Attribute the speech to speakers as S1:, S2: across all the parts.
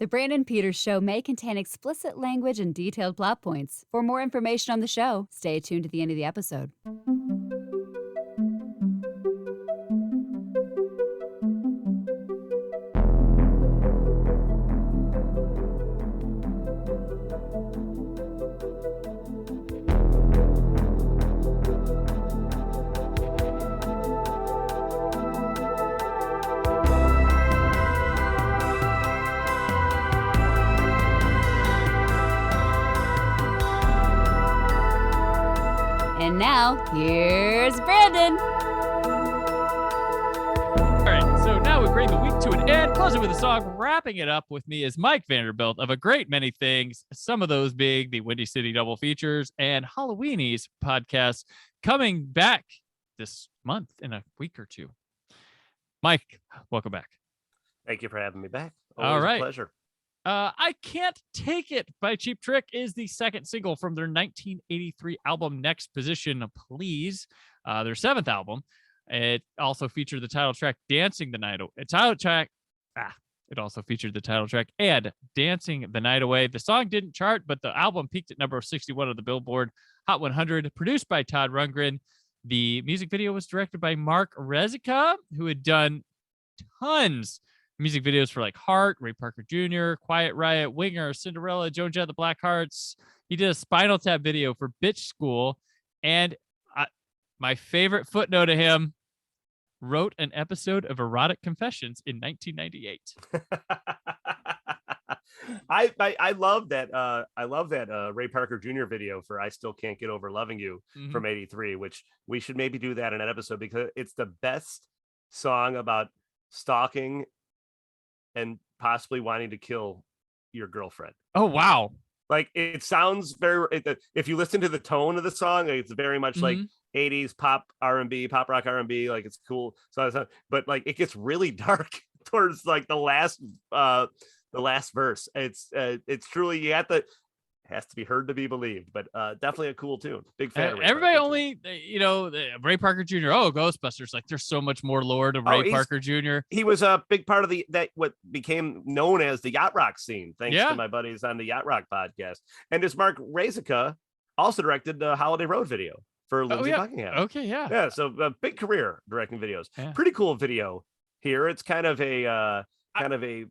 S1: The Brandon Peters Show may contain explicit language and detailed plot points. For more information on the show, stay tuned to the end of the episode. And now, here's Brandon.
S2: All right, so now we bring the week to an end, closing with a song. Wrapping it up with me is Mike Vanderbilt of a great many things, some of those being the Windy City Double Features and Halloweenies podcast, coming back this month in a week or two. Mike, welcome back.
S3: Thank you for having me back.
S2: All right.
S3: A pleasure.
S2: I Can't Take It by Cheap Trick is the second single from their 1983 album Next Position, Please, their seventh album. It also featured the title track Dancing the Night Away. It also featured the title track and Dancing the Night Away. The song didn't chart, but the album peaked at number 61 of the Billboard Hot 100, produced by Todd Rundgren. The music video was directed by Mark Rezica, who had done tons music videos for like Heart, Ray Parker Jr., Quiet Riot, Winger, Cinderella, Joan Jett, the Blackhearts. He did a Spinal Tap video for Bitch School. And my favorite footnote of him, wrote an episode of Erotic Confessions in 1998.
S3: I love that. I love that Ray Parker Jr. video for I Still Can't Get Over Loving You from '83, which we should maybe do that in an episode because it's the best song about stalking and possibly wanting to kill your girlfriend.
S2: Oh, wow.
S3: Like it sounds very, if you listen to the tone of the song, it's very much like 80s pop R&B, pop rock R&B. Like it's cool. But like it gets really dark towards like the last verse. It's truly, you have to, has to be heard to be believed, but definitely a cool tune. Big fan of Ray
S2: everybody
S3: Parker
S2: only Jr. Ray Parker Jr. Oh, Ghostbusters. Like there's so much more lore to Ray Parker Jr.
S3: He was a big part of what became known as the yacht rock scene, thanks to my buddies on the Yacht Rock podcast. And as Mark Rezica also directed the Holiday Road video for Lindsey Buckingham.
S2: Okay, yeah.
S3: So a big career directing videos. Pretty cool video here. It's kind of a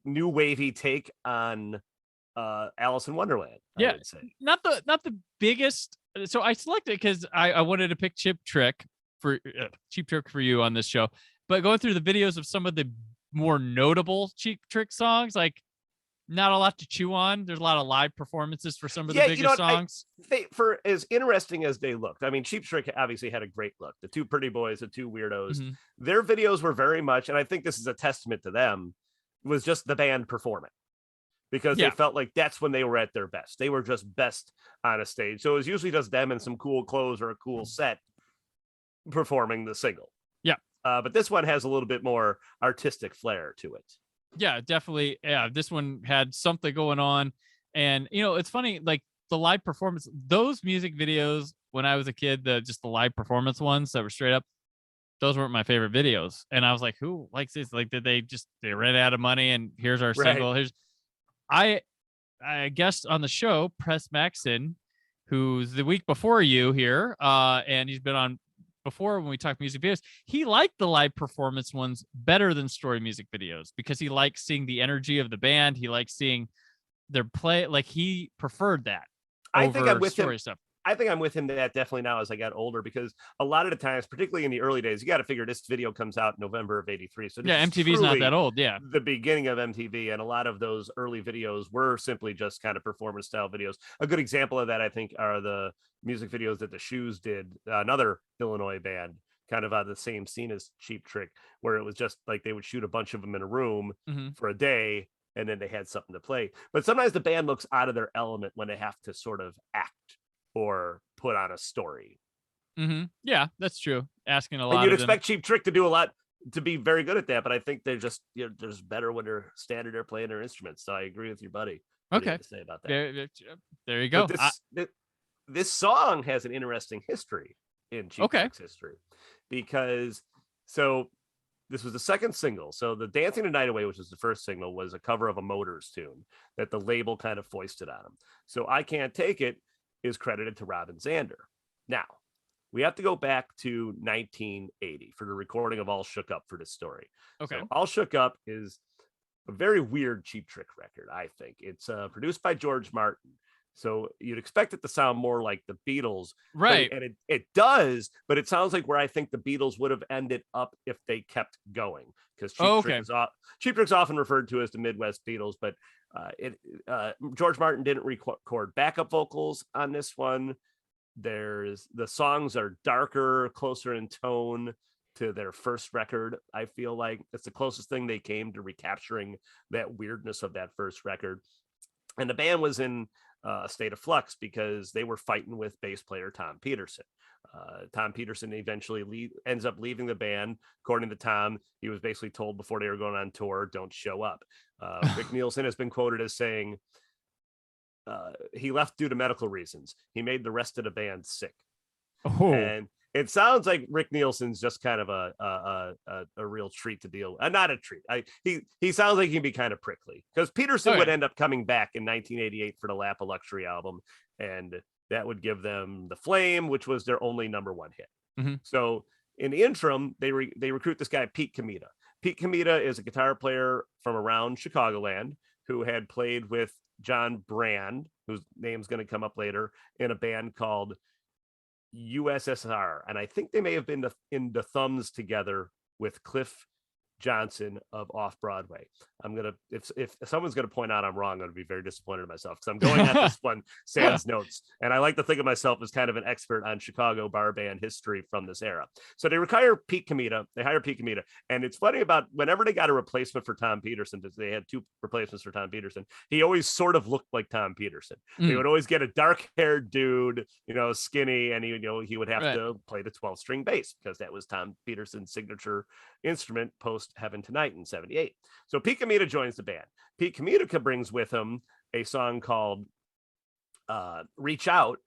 S3: new wavy take on Alice in Wonderland. I would say.
S2: Not the biggest. So I selected because I wanted to pick Cheap Trick for you on this show, but going through the videos of some of the more notable Cheap Trick songs, like not a lot to chew on. There's a lot of live performances for some of the biggest songs.
S3: For as interesting as they looked, I mean, Cheap Trick obviously had a great look. The two pretty boys, the two weirdos, their videos were very much, and I think this is a testament to them, was just the band performing. Because they felt like that's when they were at their best. They were just best on a stage. So it was usually just them in some cool clothes or a cool set performing the single. Yeah. But this one has a little bit more artistic flair to it.
S2: Yeah, definitely. Yeah, this one had something going on. And, it's funny, like the live performance, those music videos when I was a kid, the live performance ones that were straight up, those weren't my favorite videos. And I was like, who likes this? Like, they ran out of money and here's our single. I guessed on the show, Press Maxon, who's the week before you here, and he's been on before when we talked music videos. He liked the live performance ones better than story music videos because he likes seeing the energy of the band. He likes seeing their play. Like he preferred that.
S3: I think I'm with
S2: story
S3: him.
S2: Stuff.
S3: I think I'm with him that definitely now as I got older, because a lot of the times, particularly in the early days, you got to figure this video comes out in November of '83. So
S2: MTV's not that old. Yeah.
S3: The beginning of MTV, and a lot of those early videos were simply just kind of performance style videos. A good example of that, I think, are the music videos that the Shoes did, another Illinois band, kind of out of the same scene as Cheap Trick, where it was just like they would shoot a bunch of them in a room for a day, and then they had something to play. But sometimes the band looks out of their element when they have to sort of act or put on a story.
S2: Yeah, that's true. Asking a lot.
S3: And you'd expect Cheap Trick to do a lot, to be very good at that, but I think they're just, there's better when they're standing there playing their instruments. So I agree with your buddy.
S2: Okay.
S3: To say about that.
S2: There you go.
S3: This song has an interesting history in Cheap Trick's history, because this was the second single. So the Dancing the Night Away, which was the first single, was a cover of a Motors tune that the label kind of foisted on them. So I Can't Take It is credited to Robin Zander. Now, we have to go back to 1980 for the recording of All Shook Up for this story.
S2: Okay.
S3: So All Shook Up is a very weird Cheap Trick record, I think. It's produced by George Martin. So you'd expect it to sound more like the Beatles.
S2: Right.
S3: And it does, but it sounds like where I think the Beatles would have ended up if they kept going. Because Cheap Trick's often referred to as the Midwest Beatles, but George Martin didn't record backup vocals on this one. The songs are darker, closer in tone to their first record. I feel like it's the closest thing they came to recapturing that weirdness of that first record. And the band was in a state of flux because they were fighting with bass player Tom Peterson. Tom Peterson eventually ends up leaving the band. According to Tom, he was basically told before they were going on tour, don't show up. Rick Nielsen has been quoted as saying, he left due to medical reasons. He made the rest of the band sick.
S2: Oh.
S3: And it sounds like Rick Nielsen's just kind of a real treat to deal with. Not a treat. He sounds like he can be kind of prickly because Peterson would end up coming back in 1988 for the Lap of Luxury album, and that would give them The Flame, which was their only number one hit.
S2: Mm-hmm.
S3: So in the interim, they recruit this guy Pete Comita. Pete Comita is a guitar player from around Chicagoland who had played with John Brand, whose name's going to come up later, in a band called USSR. And I think they may have been in the Thumbs together with Cliff Johnson of Off Broadway. I'm gonna, if someone's gonna point out I'm wrong, I'm gonna be very disappointed in myself because I'm going at this one sans notes, and I like to think of myself as kind of an expert on Chicago bar band history from this era. So they hire Pete Comita, and it's funny about whenever they got a replacement for Tom Peterson, because they had two replacements for Tom Peterson, he always sort of looked like Tom Peterson. They would always get a dark-haired dude, skinny, and he would have to play the 12-string bass because that was Tom Peterson's signature instrument post Heaven Tonight in 78. So Pete Comita joins the band. Pete Comita brings with him a song called Reach Out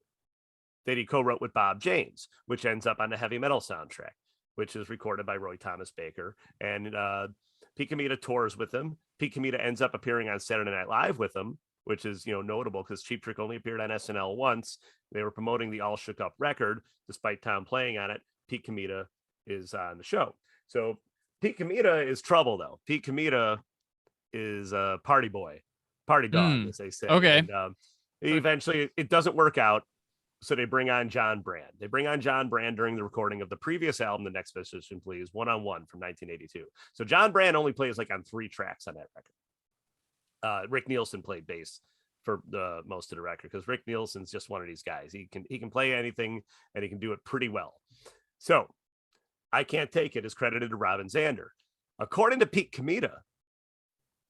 S3: that he co-wrote with Bob James, which ends up on the Heavy Metal soundtrack, which is recorded by Roy Thomas Baker. And Pete Comita tours with him. Pete Comita ends up appearing on Saturday Night Live with him, which is notable because Cheap Trick only appeared on SNL once. They were promoting the All Shook Up record, despite Tom playing on it. Pete Comita is on the show. So Pete Comita is trouble, though. Pete Comita is a party boy, party dog, as they say.
S2: Okay.
S3: And eventually it doesn't work out. So they bring on John Brand. They bring on John Brand during the recording of the previous album, The Next Position, Please, One on One from 1982. So John Brand only plays on 3 tracks on that record. Rick Nielsen played bass for the most of the record because Rick Nielsen's just one of these guys. He can play anything and he can do it pretty well. So I Can't Take It is credited to Robin Zander. According to Pete Comita,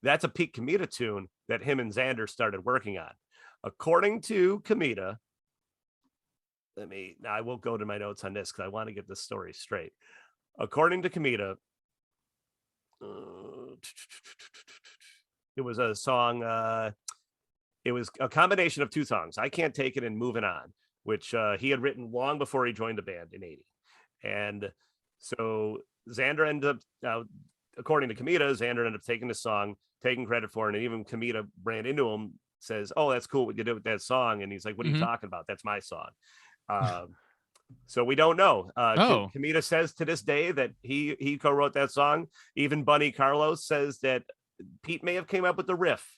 S3: that's a Pete Comita tune that him and Zander started working on. According to Comita, I won't go to my notes on this because I want to get this story straight. According to Comita, it was a song, it was a combination of 2 songs, I Can't Take It and Moving On, which he had written long before he joined the band in 80. And so Zander ended up, according to Comita, Zander ended up taking the song, taking credit for it, and even Comita ran into him, says, "Oh, that's cool what you did with that song," and he's like, "What are you talking about? That's my song." So we don't know. Comita says to this day that he co-wrote that song. Even Bunny Carlos says that Pete may have came up with the riff,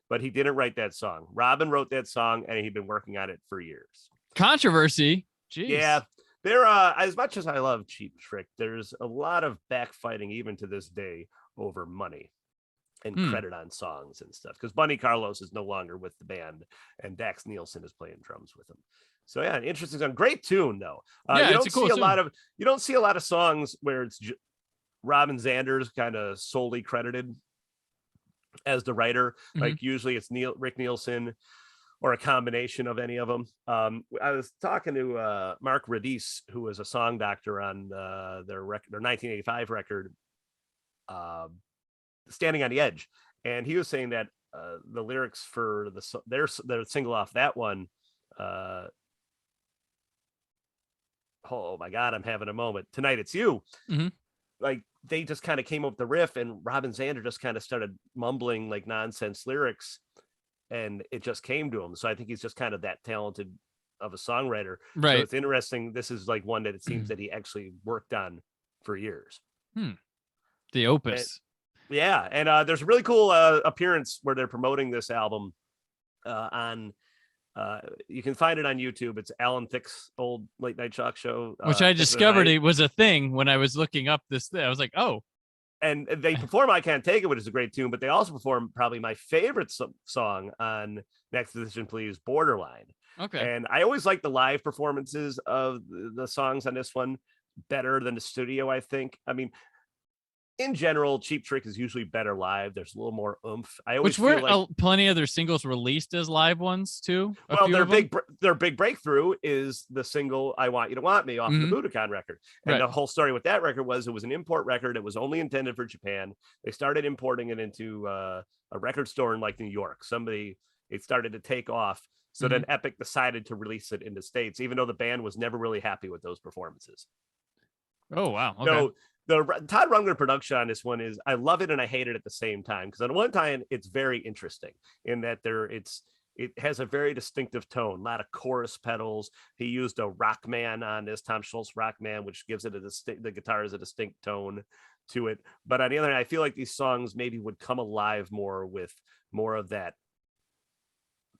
S3: but he didn't write that song. Robin wrote that song, and he'd been working on it for years.
S2: Controversy. Jeez.
S3: Yeah. There, as much as I love Cheap Trick, there's a lot of backfighting even to this day over money and credit on songs and stuff. Because Bunny Carlos is no longer with the band, and Dax Nielsen is playing drums with him. So yeah, an interesting song. Great tune though. You don't see a lot of songs where it's Robin Zander's kind of solely credited as the writer. Like usually it's Rick Nielsen, or a combination of any of them. I was talking to Mark Radice, who was a song doctor on their 1985 record, Standing on the Edge. And he was saying that the lyrics for their single off that one, oh my God, I'm having a moment. Tonight It's You. like they just kind of came up with the riff, and Robin Zander just kind of started mumbling like nonsense lyrics, and it just came to him. So I think he's just kind of that talented of a songwriter.
S2: Right.
S3: So it's interesting. This is like one that it seems that he actually worked on for years.
S2: The opus.
S3: And there's a really cool appearance where they're promoting this album on you can find it on YouTube. It's Alan Thicke's old late night talk show,
S2: which I discovered it was a thing when I was looking up this thing. I was like, oh.
S3: And they perform I Can't Take It, which is a great tune, but they also perform probably my favorite song on Next Position Please, Borderline.
S2: Okay.
S3: And I always like the live performances of the songs on this one better than the studio, I think. I mean, in general, Cheap Trick is usually better live. There's a little more oomph. I always
S2: Which
S3: feel like
S2: plenty of their singles released as live ones too.
S3: Well, their big breakthrough is the single "I Want You to Want Me" off the Budokan record. And the whole story with that record was it was an import record. It was only intended for Japan. They started importing it into a record store in like New York. It started to take off. So then Epic decided to release it in the States, even though the band was never really happy with those performances.
S2: Oh, wow. Okay.
S3: So the Todd Rundgren production on this one is, I love it and I hate it at the same time. Because on one time, it's very interesting in that it has a very distinctive tone, a lot of chorus pedals. He used a Rockman on this, Tom Schultz Rockman, which gives it the guitar has a distinct tone to it. But on the other hand, I feel like these songs maybe would come alive more with more of that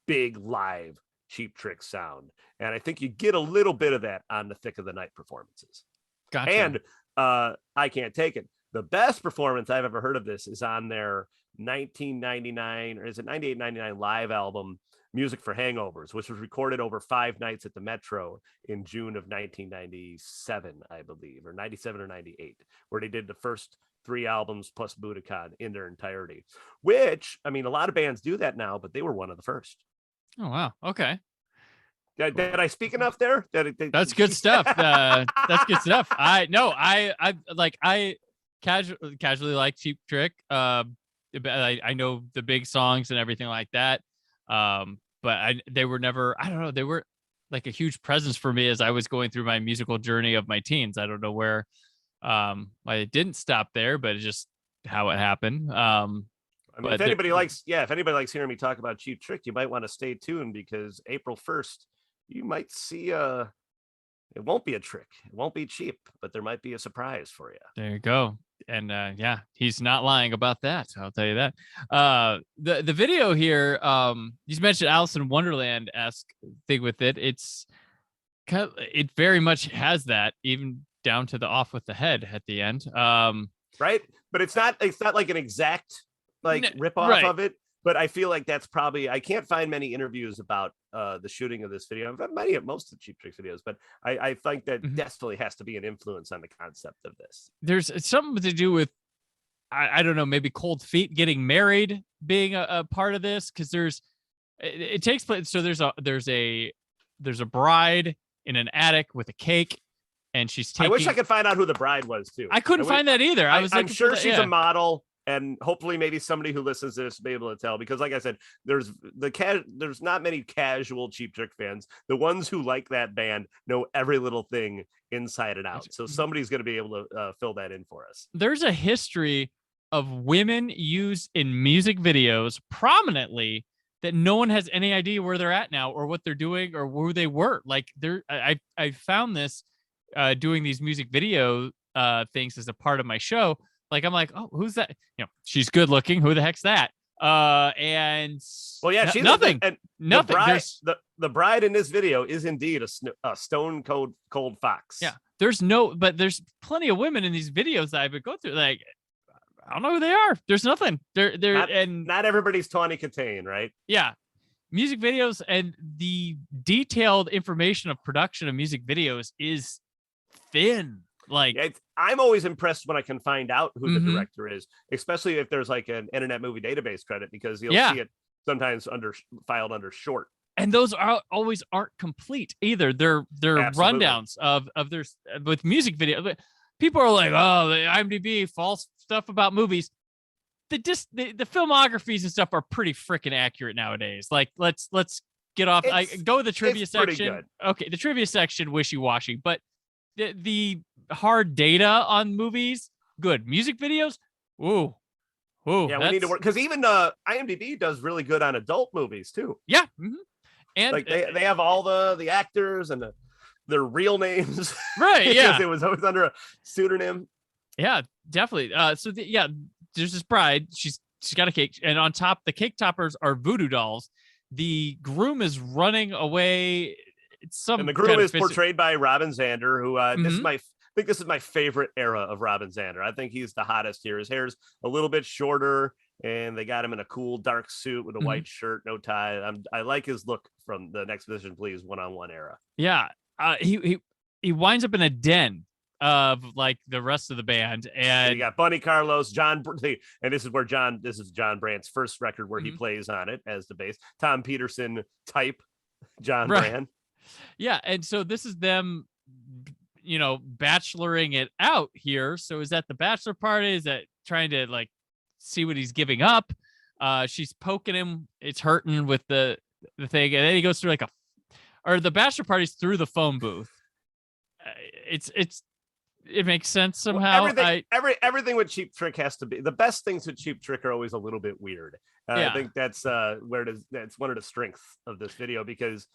S3: big live Cheap Trick sound. And I think you get a little bit of that on the Thick of the Night performances.
S2: Gotcha.
S3: And I Can't Take It. The best performance I've ever heard of this is on their 1999 or is it 98, 99 live album, Music for Hangovers, which was recorded over 5 nights at the Metro in June of 1997, I believe, or 97 or 98, where they did the first 3 albums plus Budokan in their entirety, which, I mean, a lot of bands do that now, but they were one of the first.
S2: Oh, wow. Okay.
S3: Did I speak enough there?
S2: That's good stuff. That's good stuff. I casually like Cheap Trick. I know the big songs and everything like that. But they were never, I don't know, they were like a huge presence for me as I was going through my musical journey of my teens. I don't know where I didn't stop there, but it's just how it happened.
S3: I mean, if anybody likes hearing me talk about Cheap Trick, you might want to stay tuned because April 1st, you might see it won't be a trick. It won't be cheap, but there might be a surprise for you.
S2: There you go. And yeah, he's not lying about that. I'll tell you that. The video here, you mentioned Alice in Wonderland-esque thing with it. It's kind of, it very much has that, even down to the off with the head at the end.
S3: Right. But it's not like an exact rip off of it. But I feel like that's probably, I can't find many interviews about the shooting of this video. I've had many of most of the Cheap Trick videos, but I think that definitely has to be an influence on the concept of this.
S2: There's something to do with, I don't know, maybe Cold Feet getting married being a part of this, because it takes place. So there's a bride in an attic with a cake, and she's taking.
S3: I wish I could find out who the bride was too.
S2: I couldn't find that either.
S3: I'm sure she's a model. And hopefully maybe somebody who listens to this will be able to tell, because like I said, there's not many casual Cheap Trick fans. The ones who like that band know every little thing inside and out. So somebody's going to be able to fill that in for us.
S2: There's a history of women used in music videos prominently that no one has any idea where they're at now or what they're doing or who they were. Like I found this doing these music video things as a part of my show. Like, I'm like, oh, who's that? You know, she's good looking. Who the heck's that? And
S3: well, yeah, she's
S2: nothing. Nothing.
S3: The bride in this video is indeed a stone cold fox.
S2: Yeah, but there's plenty of women in these videos that I would go through. Like, I don't know who they are. There's nothing.
S3: Not everybody's Tawny Katane, right?
S2: Yeah, music videos and the detailed information of production of music videos is thin. Like,
S3: I'm always impressed when I can find out who the director is, especially if there's like an Internet Movie Database credit, because you'll see it sometimes filed under short.
S2: And those always aren't complete either. They're rundowns of their with music video. People are like, oh, the IMDb false stuff about movies. The filmographies and stuff are pretty freaking accurate nowadays. Like, let's get off. I go to the trivia section. Okay, the trivia section wishy-washy, but the hard data on movies good. Music videos, ooh,
S3: Yeah, we need to work because even IMDb does really good on adult movies too.
S2: Yeah, and
S3: like they have all the actors and their real names,
S2: right?
S3: because
S2: Yeah,
S3: it was always under a pseudonym.
S2: yeah, definitely. There's this bride. She's got a cake, and on top, the cake toppers are voodoo dolls. The groom is running away. It's some
S3: and the groom
S2: kind of
S3: is portrayed by Robin Zander, who
S2: Mhm.
S3: I think this is my favorite era of Robin Zander. I think he's the hottest here. His hair's a little bit shorter, and they got him in a cool dark suit with a white shirt, no tie. I like his look from the Next Position Please one-on-one era.
S2: Yeah, he winds up in a den of like the rest of the band, and
S3: you got Bunny Carlos, John, and this is John Brandt's first record where he plays on it as the bass. Tom Peterson type John Brand.
S2: Yeah, and so this is them, bacheloring it out here. So is that the bachelor party? Is that trying to like see what he's giving up? She's poking him. It's hurting with the thing, and then he goes through the bachelor party's through the phone booth. It makes sense somehow.
S3: Well, everything with Cheap Trick has to be the best things with Cheap Trick are always a little bit weird. I think that's that's one of the strengths of this video, because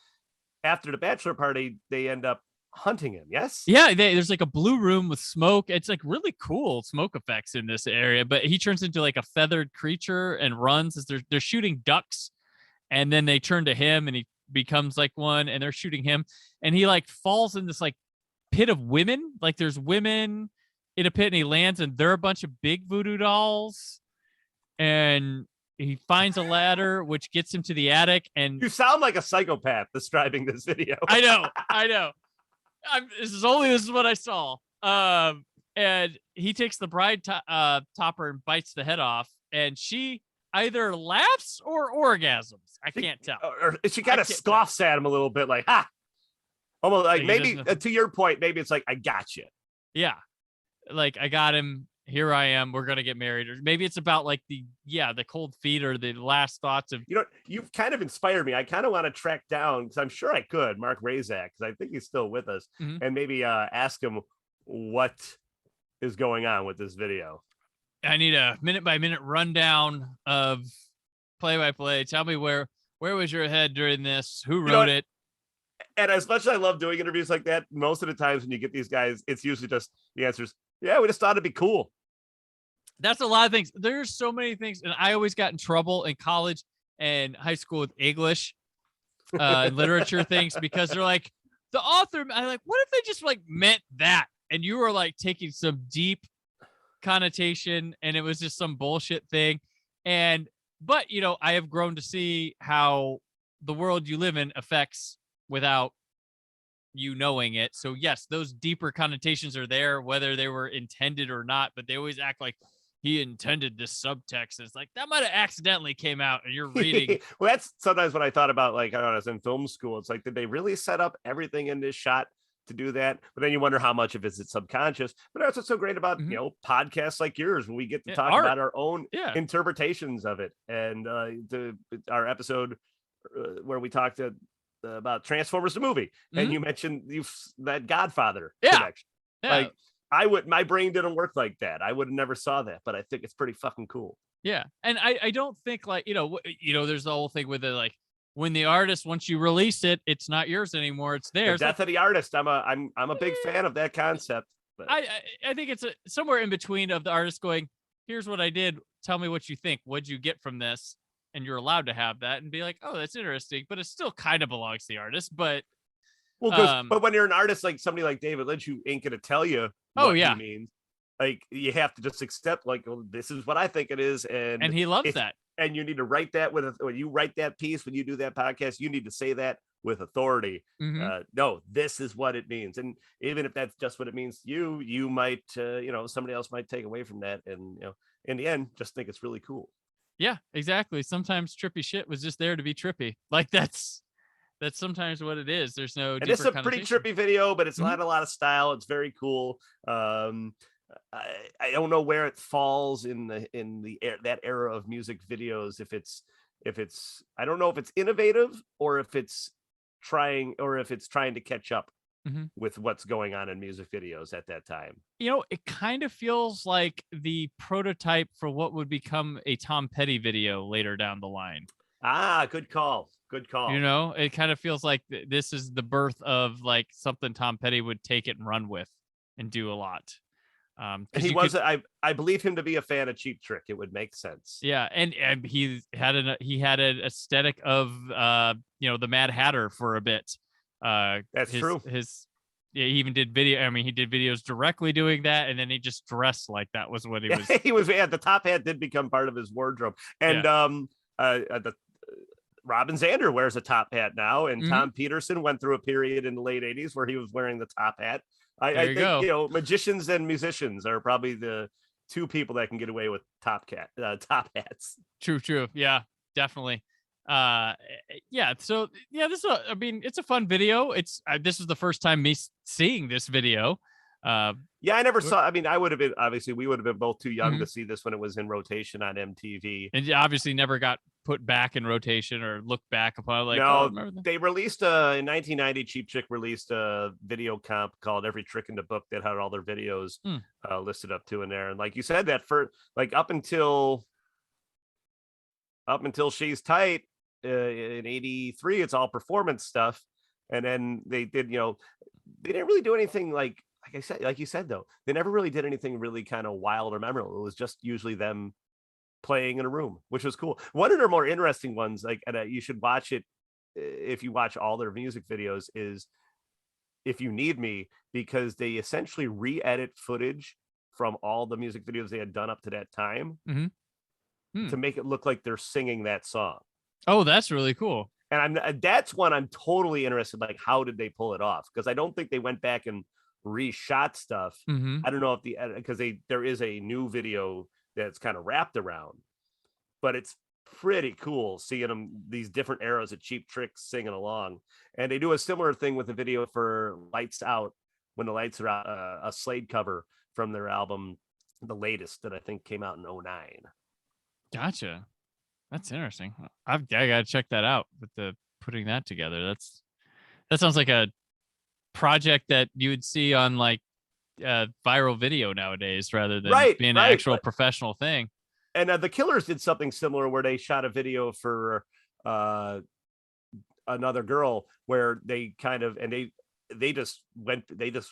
S3: after the bachelor party, they end up hunting him. Yes.
S2: Yeah. There's like a blue room with smoke. It's like really cool smoke effects in this area, but he turns into like a feathered creature and runs as they're shooting ducks. And then they turn to him and he becomes like one, and they're shooting him, and he like falls in this like pit of women. Like there's women in a pit, and he lands, and they're a bunch of big voodoo dolls, and he finds a ladder which gets him to the attic. And
S3: you sound like a psychopath describing this video.
S2: I know. This is what I saw. And he takes the bride topper and bites the head off, and she either laughs or orgasms. I can't tell.
S3: Or she kind of scoffs at him a little bit, like, ha. Almost like maybe to your point, maybe it's like, I got you.
S2: Yeah. Like, I got him. Here I am. We're going to get married. Or maybe it's about like the cold feet or the last thoughts of,
S3: you've kind of inspired me. I kind of want to track down, because I'm sure I could, Mark Razak, because I think he's still with us, and maybe ask him what is going on with this video.
S2: I need a minute by minute rundown of play by play. Tell me where was your head during this? Who wrote it?
S3: And as much as I love doing interviews like that, most of the times when you get these guys, it's usually just the answers. Yeah, we just thought it'd be cool.
S2: That's a lot of things. There's so many things. And I always got in trouble in college and high school with English literature things, because they're like, the author, I'm like, what if they just like meant that? And you were like taking some deep connotation, and it was just some bullshit thing. But I have grown to see how the world you live in affects without you knowing it. So yes, those deeper connotations are there, whether they were intended or not, but they always act like he intended this subtext. It's like, that might have accidentally came out and you're reading.
S3: Well, that's sometimes when I thought about, like, I was in film school, it's like, did they really set up everything in this shot to do that? But then you wonder how much of it is subconscious. But that's what's so great about podcasts like yours, when we get to talk about our own interpretations of it. And our episode where we talked about Transformers the movie, and you mentioned that Godfather connection. Like, my brain didn't work like that. I would have never saw that, but I think it's pretty fucking cool.
S2: Yeah. And I don't think like, there's the whole thing with it, like, when the artist, once you release it, it's not yours anymore. It's theirs.
S3: The death of the artist. I'm a big fan of that concept. But
S2: I think it's somewhere in between of the artist going, here's what I did. Tell me what you think. What'd you get from this? And you're allowed to have that and be like, oh, that's interesting. But it still kind of belongs to the artist. But
S3: but when you're an artist like somebody like David Lynch, who ain't gonna tell you what he means, like, you have to just accept, like, well, this is what I think it is, and
S2: he loves that.
S3: And you need to write that when you write that piece, when you do that podcast, you need to say that with authority. No, this is what it means. And even if that's just what it means to you, you might, somebody else might take away from that. And, in the end, just think it's really cool.
S2: Yeah, exactly. Sometimes trippy shit was just there to be trippy. Like, that's sometimes what it is. There's no.
S3: And it's a pretty trippy video, but it's not a lot of style. It's very cool. I don't know where it falls in that era of music videos. If it's I don't know if it's innovative or if it's trying to catch up with what's going on in music videos at that time.
S2: You know, it kind of feels like the prototype for what would become a Tom Petty video later down the line.
S3: Good call. Good call.
S2: You know, it kind of feels like this is the birth of like something Tom Petty would take it and run with and do a lot.
S3: And he was, I believe him to be a fan of Cheap Trick. It would make sense.
S2: Yeah, and he had an aesthetic of the Mad Hatter for a bit.
S3: That's true.
S2: He even did video. I mean, he did videos directly doing that, and then he just dressed like that was what he was.
S3: He was. Yeah, the top hat did become part of his wardrobe, and the Robin Zander wears a top hat now, and Tom Peterson went through a period in the late '80s where he was wearing the top hat. I think magicians and musicians are probably the two people that can get away with top hats.
S2: True. Yeah, definitely. So this is it's a fun video. This is the first time me seeing this video.
S3: I never saw. I mean, we would have been both too young to see this when it was in rotation on MTV,
S2: and obviously never got put back in rotation or looked back upon.
S3: They released in 1990. Cheap Trick released a video comp called "Every Trick in the Book" that had all their videos listed up to in there. And like you said, that for like up until She's Tight in '83, it's all performance stuff, and then they did. They didn't really do anything like you said, though, they never really did anything really kind of wild or memorable. It was just usually them playing in a room, which was cool. One of their more interesting ones, you should watch it if you watch all their music videos, is If You Need Me, because they essentially re-edit footage from all the music videos they had done up to that time to make it look like they're singing that song.
S2: Oh, that's really cool.
S3: And that's one I'm totally interested. Like, how did they pull it off? Because I don't think they went back and reshot stuff. I don't know if because there is a new video that's kind of wrapped around, but it's pretty cool seeing them, these different eras of Cheap Trick singing along. And they do a similar thing with the video for Lights Out, When the Lights Are Out, a Slade cover from their album, the latest, that I think came out in 2009.
S2: Gotcha. That's interesting. I gotta check that out with the putting that together. That sounds like a project that you would see on like viral video nowadays rather than being an actual professional thing.
S3: And the Killers did something similar where they shot a video for Another Girl where they kind of, and they just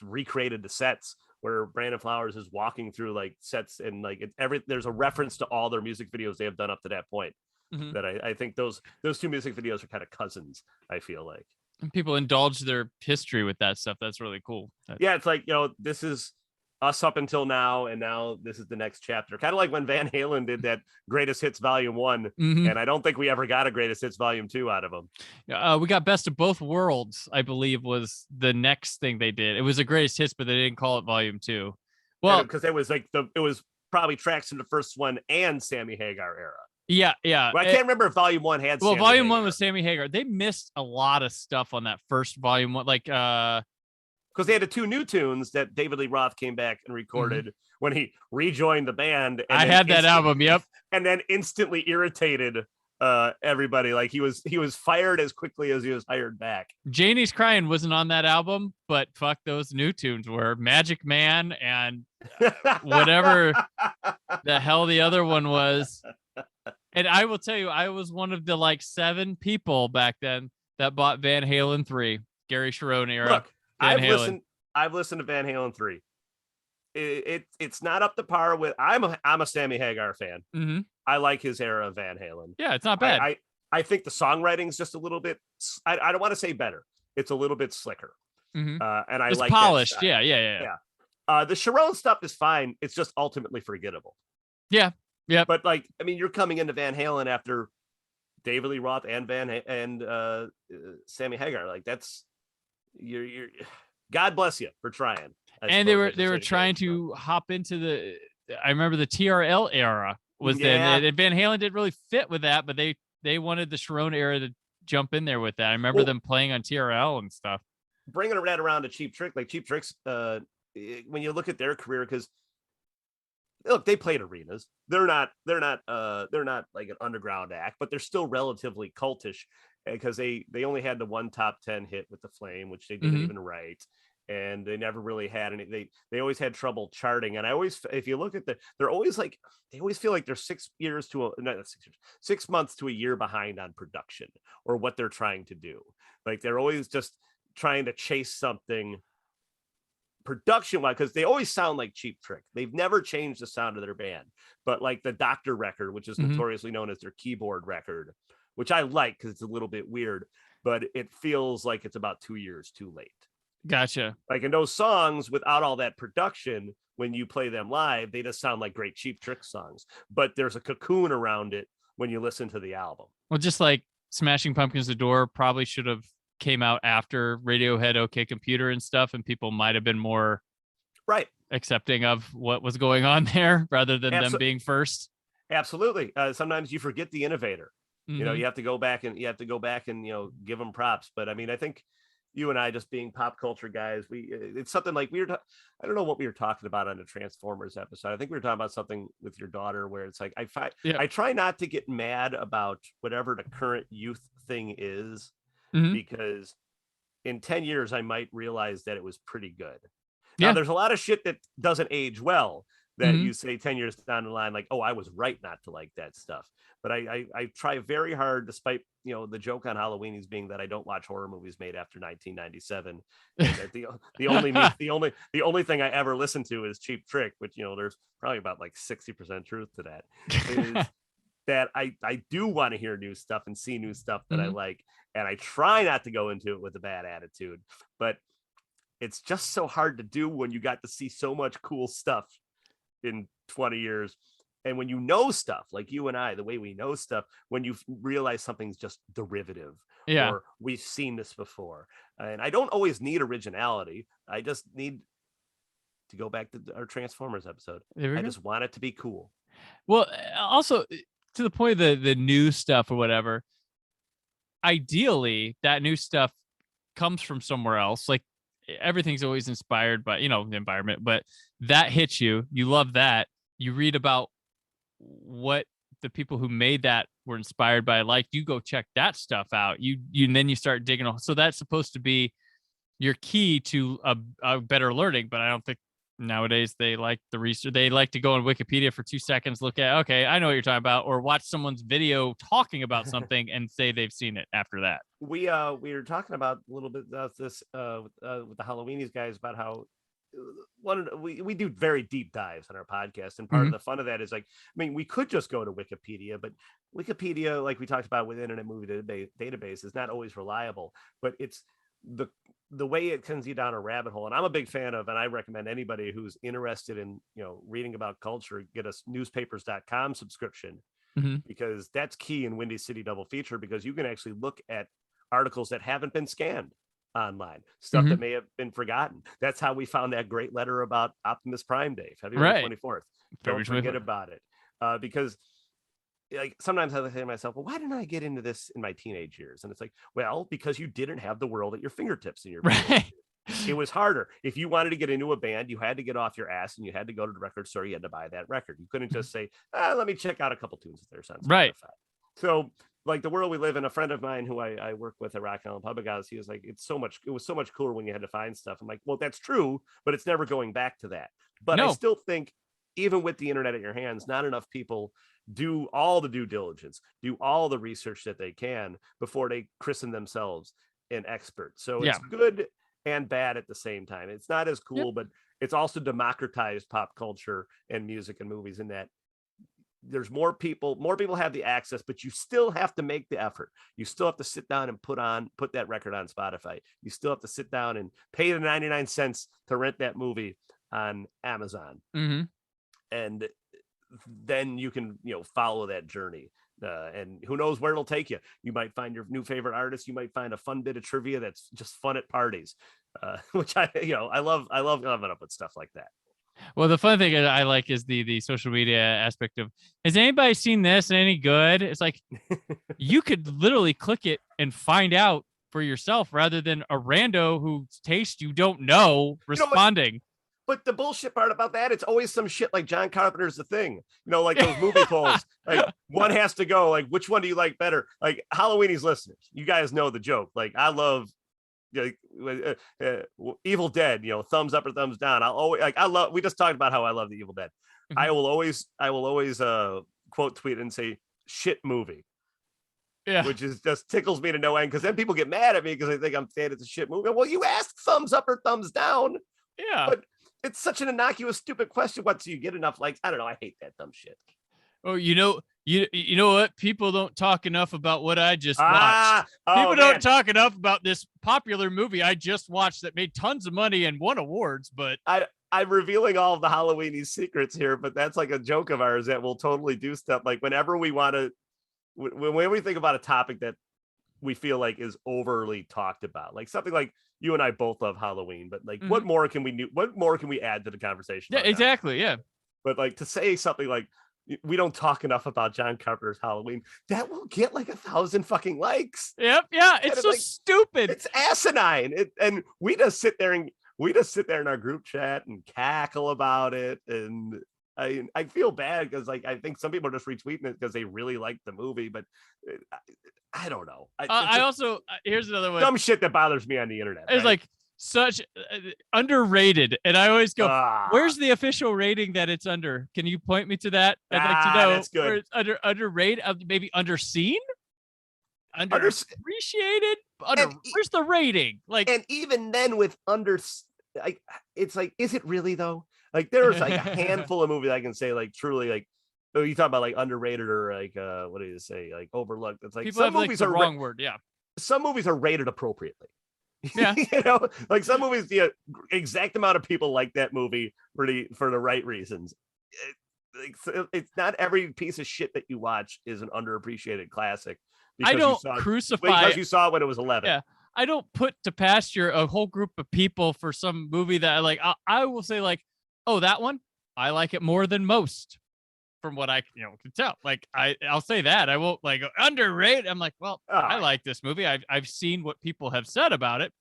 S3: recreated the sets where Brandon Flowers is walking through like sets, and like there's a reference to all their music videos they have done up to that point. That I think those two music videos are kind of cousins, I feel like.
S2: And people indulge their history with that stuff. That's really cool.
S3: Yeah, it's like, this is us up until now, and now this is the next chapter. Kind of like when Van Halen did that Greatest Hits Volume 1, and I don't think we ever got a Greatest Hits Volume 2 out of them.
S2: We got Best of Both Worlds, I believe, was the next thing they did. It was a Greatest Hits, but they didn't call it Volume 2. Well,
S3: because it was probably tracks from the first one and Sammy Hagar era.
S2: Yeah.
S3: Well, I can't remember if Volume 1 had.
S2: Well, Volume 1 was Sammy Hagar. They missed a lot of stuff on that first Volume 1, like
S3: because they had the two new tunes that David Lee Roth came back and recorded when he rejoined the band. And
S2: I had that album, yep.
S3: And then instantly irritated everybody. Like he was fired as quickly as he was hired back.
S2: Janie's Crying wasn't on that album, but fuck, those new tunes were Magic Man and whatever the hell the other one was. And I will tell you, I was one of the like 7 people back then that bought Van Halen 3, Gary Cherone era.
S3: Look, I've listened to Van Halen 3. It's not up to par with. I'm a Sammy Hagar fan. I like his era of Van Halen.
S2: Yeah, it's not bad.
S3: I think the songwriting's just a little bit. I don't want to say better. It's a little bit slicker. And it's like
S2: polished. Yeah.
S3: The Cherone stuff is fine. It's just ultimately forgettable.
S2: Yeah.
S3: But like, I mean, you're coming into Van Halen after David Lee Roth and Sammy Hagar. Like that's you're God bless you for trying.
S2: And they were trying to hop into I remember the TRL era was then. Van Halen didn't really fit with that, but they wanted the Cherone era to jump in there with that. I remember them playing on TRL and stuff.
S3: Bringing that around to Cheap Trick, like Cheap Trick's, when you look at their career, because look, they played arenas. They're not like an underground act, but they're still relatively cultish. because they only had the one top 10 hit with The Flame, which they didn't even write. And they never really had any, they always had trouble charting. And I always, if you look at they're always like, they always feel like they're 6 years to not 6 years, 6 months to a year behind on production or what they're trying to do. Like they're always just trying to chase something production wise, because they always sound like Cheap Trick. They've never changed the sound of their band, but like the Doctor record, which is notoriously known as their keyboard record, which I like because it's a little bit weird, but it feels like it's about 2 years too late.
S2: Gotcha.
S3: Like in those songs without all that production, when you play them live, they just sound like great Cheap Trick songs, but there's a cocoon around it when you listen to the album.
S2: Well, just like Smashing Pumpkins The Door probably should have came out after Radiohead OK Computer and stuff, and people might have been more accepting of what was going on there rather than them being first.
S3: Absolutely. Sometimes you forget the innovator. You know, you have to go back and you know, give them props. But I mean, I think you and I, just being pop culture guys, it's something like I don't know what we were talking about on the Transformers episode. I think we were talking about something with your daughter where it's like, I try not to get mad about whatever the current youth thing is, because in 10 years, I might realize that it was pretty good. Now, there's a lot of shit that doesn't age well that you say 10 years down the line, like, oh, I was right not to like that stuff. But I try very hard, despite, you know, the joke on Halloweenies being that I don't watch horror movies made after 1997. The only thing I ever listen to is Cheap Trick, which, you know, there's probably about like 60% truth to that. Is that I do want to hear new stuff and see new stuff that I like, and I try not to go into it with a bad attitude. But it's just so hard to do when you got to see so much cool stuff in 20 years. And when you know stuff like you and I, the way we know stuff, when you realize something's just derivative, or we've seen this before. And I don't always need originality. I just need to go back to our Transformers episode. I just want it to be cool.
S2: Well, also to the point of the new stuff or whatever, ideally that new stuff comes from somewhere else. Like everything's always inspired by, you know, the environment, but that hits you. You love that. You read about what the people who made that were inspired by, like, you go check that stuff out. You and then you start digging. So that's supposed to be your key to a better learning. But I don't think nowadays they like the research. They like to go on Wikipedia for 2 seconds, look at, okay, I know what you're talking about, or watch someone's video talking about something and say they've seen it after that.
S3: We were talking about a little bit of this with the Halloweenies guys about how we do very deep dives on our podcast, and part of the fun of that is, like, I mean, we could just go to Wikipedia, but Wikipedia, like we talked about with Internet Movie Database, is not always reliable, but it's the way it sends you down a rabbit hole. And I'm a big fan of, and I recommend anybody who's interested in, you know, reading about culture, get a newspapers.com subscription, because that's key in Windy City Double Feature, because you can actually look at articles that haven't been scanned online, stuff that may have been forgotten. That's how we found that great letter about Optimus Prime Day, February 24th. Don't forget about it, because, like, sometimes I say to myself, well, why didn't I get into this in my teenage years? And it's like, well, because you didn't have the world at your fingertips in your It was harder. If you wanted to get into a band, you had to get off your ass and you had to go to the record store. You had to buy that record. You couldn't just say, let me check out a couple tunes if they're on Spotify. So, like, the world we live in, a friend of mine who I work with at Rock Island Public House, he was like, it was so much cooler when you had to find stuff. I'm like, well, that's true, but it's never going back to that. But I still think, even with the internet at your hands, not enough people do all the due diligence, do all the research that they can before they christen themselves an expert. So it's good and bad at the same time. It's not as cool, but it's also democratized pop culture and music and movies, in that there's more people have the access, but you still have to make the effort. You still have to sit down and put that record on Spotify. You still have to sit down and pay the 99 cents to rent that movie on Amazon. And then you can, you know, follow that journey. And who knows where it'll take you. You might find your new favorite artist. You might find a fun bit of trivia that's just fun at parties, which I love coming up with stuff like that.
S2: Well, the fun thing I like is the social media aspect of, has anybody seen this and any good? It's like, you could literally click it and find out for yourself, rather than a rando whose taste you don't know responding.
S3: But the bullshit part about that, it's always some shit like John Carpenter's The Thing. Like those movie polls. Like one has to go. Like, which one do you like better? Like Halloweenies listeners, you guys know the joke. Like I love Evil Dead. Thumbs up or thumbs down. We just talked about how I love the Evil Dead.
S2: Mm-hmm.
S3: I will always quote tweet and say shit movie.
S2: Yeah.
S3: Which is just tickles me to no end, because then people get mad at me because they think I'm saying it's a shit movie. Well, you asked thumbs up or thumbs down.
S2: Yeah.
S3: But it's such an innocuous, stupid question. What, do you get enough likes? I don't know. I hate that dumb shit.
S2: Oh, you know what? People don't talk enough about what I just watched. People don't talk enough about this popular movie I just watched that made tons of money and won awards. But
S3: I'm revealing all of the Halloweenies secrets here, but that's like a joke of ours that we'll totally do stuff like whenever we want to, when we think about a topic that we feel like is overly talked about, like something like you and I both love Halloween, but like what more can we do? What more can we add to the conversation?
S2: Yeah, exactly. Yeah.
S3: But like to say something like we don't talk enough about John Carpenter's Halloween, that will get like 1,000 fucking likes.
S2: Yep. Yeah. It's so stupid.
S3: It's asinine. And we just sit there in our group chat and cackle about it. And I feel bad because like I think some people are just retweeting it because they really like the movie, but I don't know.
S2: I also here's another one.
S3: Dumb shit that bothers me on the internet.
S2: It's like such underrated, and I always go, "Where's the official rating that it's under? Can you point me to that? I'd like to know
S3: that's good.
S2: where it's underrated, maybe underseen, underappreciated. Where's the rating? Like,
S3: and even then with it's like, is it really though? Like there's like a handful of movies I can say like truly like. Oh, you talk about like underrated or like what do you say, like overlooked? It's like
S2: people
S3: some
S2: have
S3: movies
S2: like the
S3: are
S2: wrong word. Yeah,
S3: some movies are rated appropriately.
S2: Yeah,
S3: like some movies, the exact amount of people like that movie for the right reasons. It's not every piece of shit that you watch is an underappreciated classic.
S2: I don't crucify
S3: because you saw it when it was 11.
S2: Yeah, I don't put to pasture a whole group of people for some movie that I like. I will say like, oh, that one I like it more than most. From what I can tell, like I'll say that I won't like underrate. I'm like, well, I like this movie. I've seen what people have said about it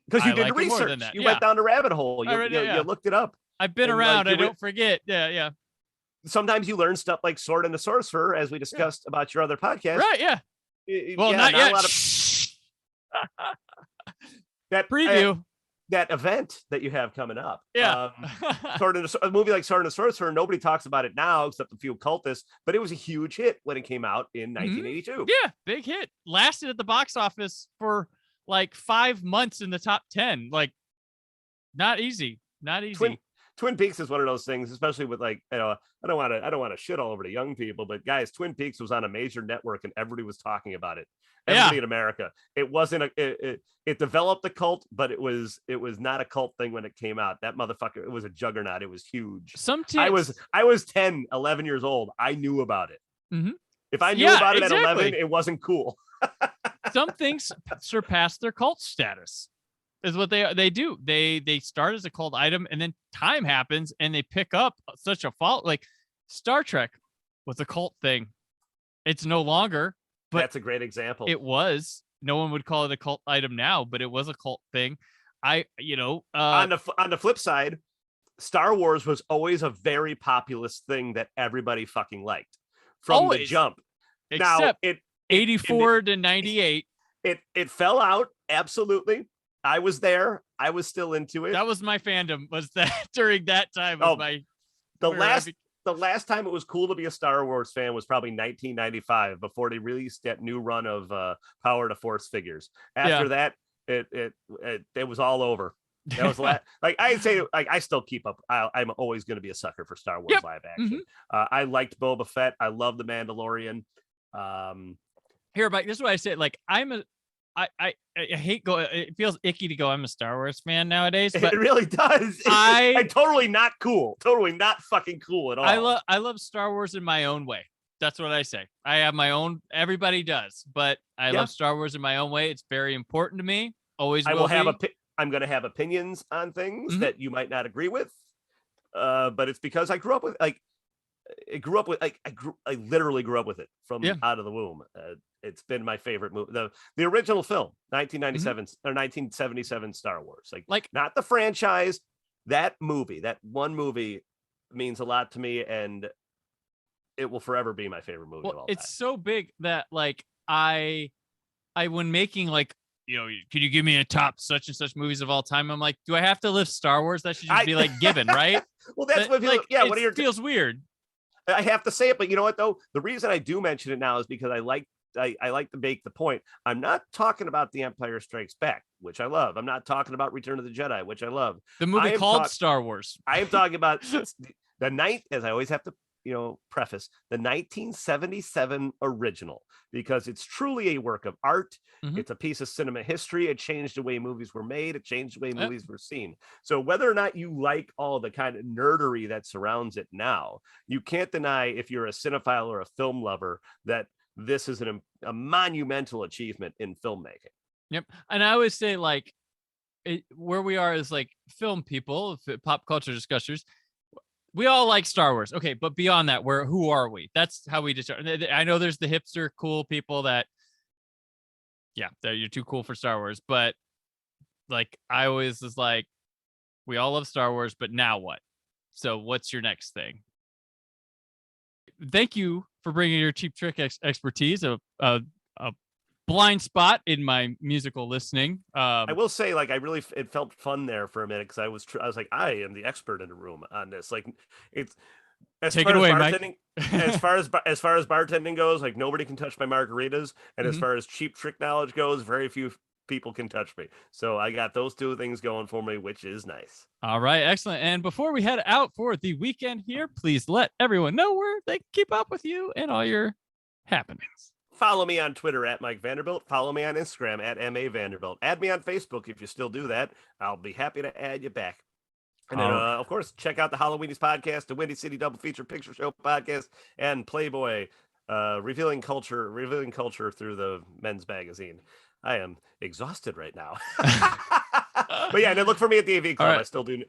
S3: because you did research. You went down the rabbit hole. You looked it up.
S2: I've been around. I don't forget. Yeah.
S3: Sometimes you learn stuff like Sword and the Sorcerer, as we discussed about your other podcast.
S2: Right? Yeah. Well, not yet.
S3: That
S2: preview.
S3: That event that you have coming up.
S2: Yeah.
S3: A movie like Sword and the Sorcerer, nobody talks about it now except a few cultists, but it was a huge hit when it came out in 1982.
S2: Yeah, big hit. Lasted at the box office for like 5 months in the top 10. Like, not easy.
S3: Twin Peaks is one of those things, especially with like, I don't want to shit all over the young people, but guys, Twin Peaks was on a major network and everybody was talking about it. Everybody in America. It wasn't it developed a cult, but it was not a cult thing when it came out. That motherfucker, it was a juggernaut. It was huge. I was 10, 11 years old. I knew about it.
S2: Mm-hmm.
S3: If I knew about it at 11, it wasn't cool.
S2: Some things surpass their cult status. Is what they do. They start as a cult item, and then time happens, and they pick up such a fault. Like Star Trek was a cult thing. It's no longer. But
S3: that's a great example.
S2: It was. No one would call it a cult item now, but it was a cult thing. On
S3: the flip side, Star Wars was always a very populist thing that everybody fucking liked from the jump.
S2: Except now, 84 to 98.
S3: It fell out. Absolutely. I was there. I was still into it.
S2: That was my fandom. Was that during that time?
S3: The last time it was cool to be a Star Wars fan was probably 1995, before they released that new run of Power to Force figures. After that, it was all over. That was like I'd say, like I still keep up. I'm always going to be a sucker for Star Wars live action. Mm-hmm. I liked Boba Fett. I love the Mandalorian.
S2: But this is what I said. Like I hate going. It feels icky to go. I'm a Star Wars fan nowadays. But
S3: it really does. I'm totally not cool. Totally not fucking cool at all.
S2: I love Star Wars in my own way. That's what I say. I have my own. Everybody does, but I love Star Wars in my own way. It's very important to me. Always. I'm
S3: going to have opinions on things that you might not agree with. But it's because I grew up with I literally grew up with it from out of the womb. It's been my favorite movie. The original film, 1997 or 1977 Star Wars. Like not the franchise, that one movie means a lot to me, and it will forever be my favorite movie of all time.
S2: It's so big that like I when making like, can you give me a top such and such movies of all time? I'm like, do I have to list Star Wars? That should just be like given, right?
S3: Well, that's what
S2: like,
S3: what are your
S2: feels weird.
S3: I have to say it, but you know what though? The reason I do mention it now is because I like to make the point. I'm not talking about The Empire Strikes Back, which I love. I'm not talking about Return of the Jedi, which I love.
S2: The movie called Star Wars.
S3: I am talking about the night, as I always have to preface, the 1977 original, because it's truly a work of art. It's a piece of cinema history. It changed the way movies were made. It changed the way movies were seen. So whether or not you like all the kind of nerdery that surrounds it now, you can't deny, if you're a cinephile or a film lover, that this is a monumental achievement in filmmaking.
S2: Yep. And I always say, like, where we are is like film people, pop culture discussers. We all like Star Wars. Okay, but beyond that, who are we? That's how we just. I know there's the hipster cool people that you're too cool for Star Wars, but like I always was like, we all love Star Wars, but now what? So what's your next thing? Thank you for bringing your Cheap Trick expertise, a blind spot in my musical listening.
S3: I will say, like, it felt fun there for a minute, because I was like, I am the expert in the room on this. Like, it's
S2: take it away, Mike.
S3: as far as bartending goes, like, nobody can touch my margaritas, and as far as Cheap Trick knowledge goes, very few people can touch me. So I got those two things going for me, which is nice.
S2: All right, excellent. And before we head out for the weekend here, please let everyone know where they can keep up with you and all your happenings.
S3: Follow me on Twitter at Mike Vanderbilt. Follow me on Instagram at MA Vanderbilt. Add me on Facebook if you still do that. I'll be happy to add you back. And then, of course, check out the Halloweenies podcast, the Windy City Double Feature Picture Show podcast, and Playboy, revealing culture through the men's magazine. I am exhausted right now. But yeah, and then look for me at the AV Club. Right.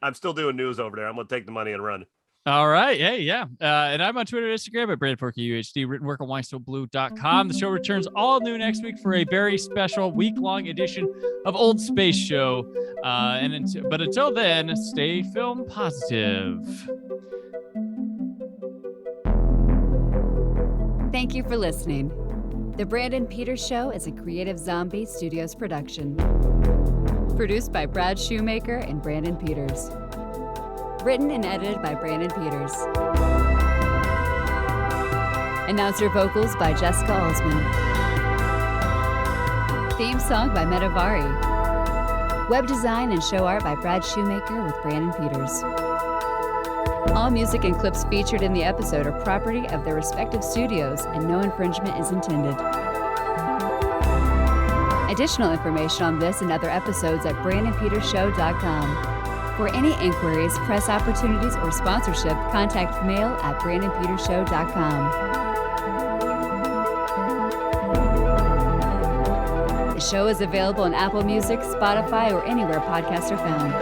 S3: I'm still doing news over there. I'm gonna take the money and run.
S2: All right. Hey, yeah. And I'm on Twitter and Instagram at BrandonPorkyUHD, written work on WineStillBlue.com. The show returns all new next week for a very special week-long edition of Old Space Show. But until then, stay film positive.
S1: Thank you for listening. The Brandon Peters Show is a Creative Zombie Studios production. Produced by Brad Shoemaker and Brandon Peters. Written and edited by Brandon Peters. Announcer vocals by Jessica Alsman. Theme song by Metavari. Web design and show art by Brad Shoemaker with Brandon Peters. All music and clips featured in the episode are property of their respective studios, and no infringement is intended. Additional information on this and other episodes at BrandonPetersShow.com. For any inquiries, press opportunities, or sponsorship, contact mail at BrandonPetersShow.com. The show is available on Apple Music, Spotify, or anywhere podcasts are found.